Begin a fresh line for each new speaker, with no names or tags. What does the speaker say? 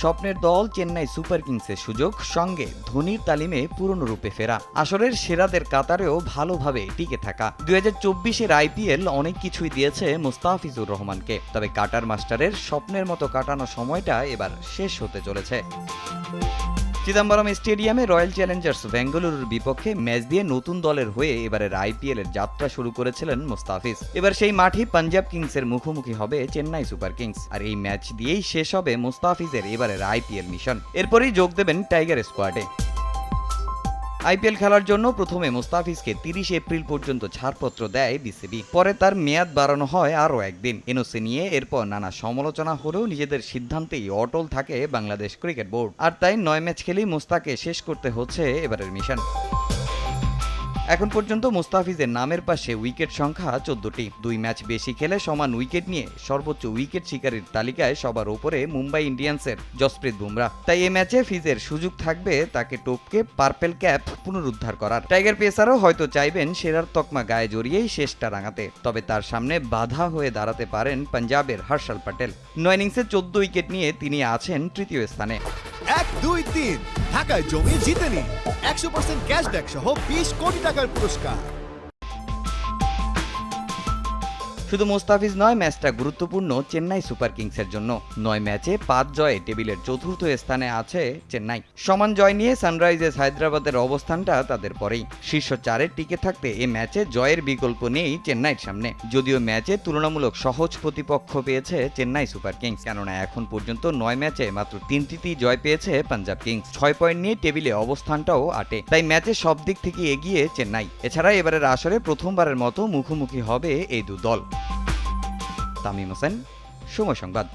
স্বপ্নের দল চেন্নাই সুপার কিংসের সুযোগ, সঙ্গে ধোনির তালিমে পুরনো রূপে ফেরা, আসরের সেরাদের কাতারেও ভালোভাবে টিকে থাকা। 2024-এর IPL অনেক কিছুই দিয়েছে মুস্তাফিজুর রহমানকে, তবে কাটার মাস্টারের স্বপ্নের মতো কাটানো সময়টা এবার শেষ হতে চলেছে। চিদাম্বরম স্টেডিয়ামে রয়্যাল চ্যালেঞ্জার্স বেঙ্গালুরুর বিপক্ষে ম্যাচ দিয়ে নতুন দলের হয়ে এবারের IPL এর যাত্রা শুরু করেছিলেন মুস্তাফিজ। এবার সেই মাঠে পাঞ্জাব কিংসের মুখোমুখি হবে চেন্নাই সুপার কিংস, আর এই ম্যাচ দিয়েই শেষ হবে মুস্তাফিজের এবারের IPL মিশন। এরপরেই যোগ দেবেন টাইগার স্কোয়াডে। IPL খেলার জন্য প্রথমে মুস্তাফিজকে 30 এপ্রিল পর্যন্ত ছাড়পত্র দেয় বিসিবি, পরে তার মেয়াদ বাড়ানো হয় আরও একদিন। এনওসি নিয়ে এরপর নানা সমালোচনা হলেও নিজেদের সিদ্ধান্তেই অটল থাকে বাংলাদেশ ক্রিকেট বোর্ড, আর তাই 9 ম্যাচ খেলেই মুস্তাকে শেষ করতে হচ্ছে এবারের মিশন। এখন পর্যন্ত মুস্তাফিজের নামের পাশে উইকেট সংখ্যা 14টি। 2 ম্যাচ বেশি খেলে সমান উইকেট নিয়ে সর্বোচ্চ উইকেট শিকারীর তালিকায় সবার উপরে মুম্বাই ইন্ডিয়ান্সের জসপ্রীত বুমরা। তাই এই ম্যাচে ফিজের সুযোগ থাকবে তাকে টপকে পার্পেল ক্যাপ পুনরুদ্ধার করার। টাইগার পেসারও হয়তো চাইবেন সেরার তকমা গায়ে জড়িয়েই শেষটা রাঙাতে, তবে তার সামনে বাধা হয়ে দাঁড়াতে পারেন পাঞ্জাবের হর্ষল প্যাটেল। 9 ইনিংসে 14 উইকেট নিয়ে তিনি আছেন তৃতীয় স্থানে।
1, 2, 3 ঢাকায় জমি জিতে নিন 100% ক্যাশব্যাক সহ 20 কোটি টাকার পুরস্কার।
শুধু মুস্তাফিজ নয়, ম্যাচটা গুরুত্বপূর্ণ চেন্নাই সুপার কিংসের জন্য। 9 ম্যাচে 5 জয়ে টেবিলের চতুর্থ স্থানে আছে চেন্নাই। সমান জয় নিয়ে সানরাইজার্স হায়দ্রাবাদের অবস্থানটা তাদের পরেই। শীর্ষ 4-এ টিকে থাকতে এ ম্যাচে জয়ের বিকল্প নেই চেন্নাইয়ের সামনে, যদিও ম্যাচে তুলনামূলক সহজ প্রতিপক্ষ পেয়েছে চেন্নাই সুপার কিংস, কেননা এখন পর্যন্ত 9 ম্যাচে মাত্র 3টিতেই জয় পেয়েছে পাঞ্জাব কিংস। 6 পয়েন্ট নিয়ে টেবিলে অবস্থানটাও 8-এ, তাই ম্যাচে সব দিক থেকে এগিয়ে চেন্নাই। এছাড়া এবারের আসরে প্রথমবারের মতো মুখোমুখি হবে এই দু দল। তামিম হোসেন, সময় সংবাদ।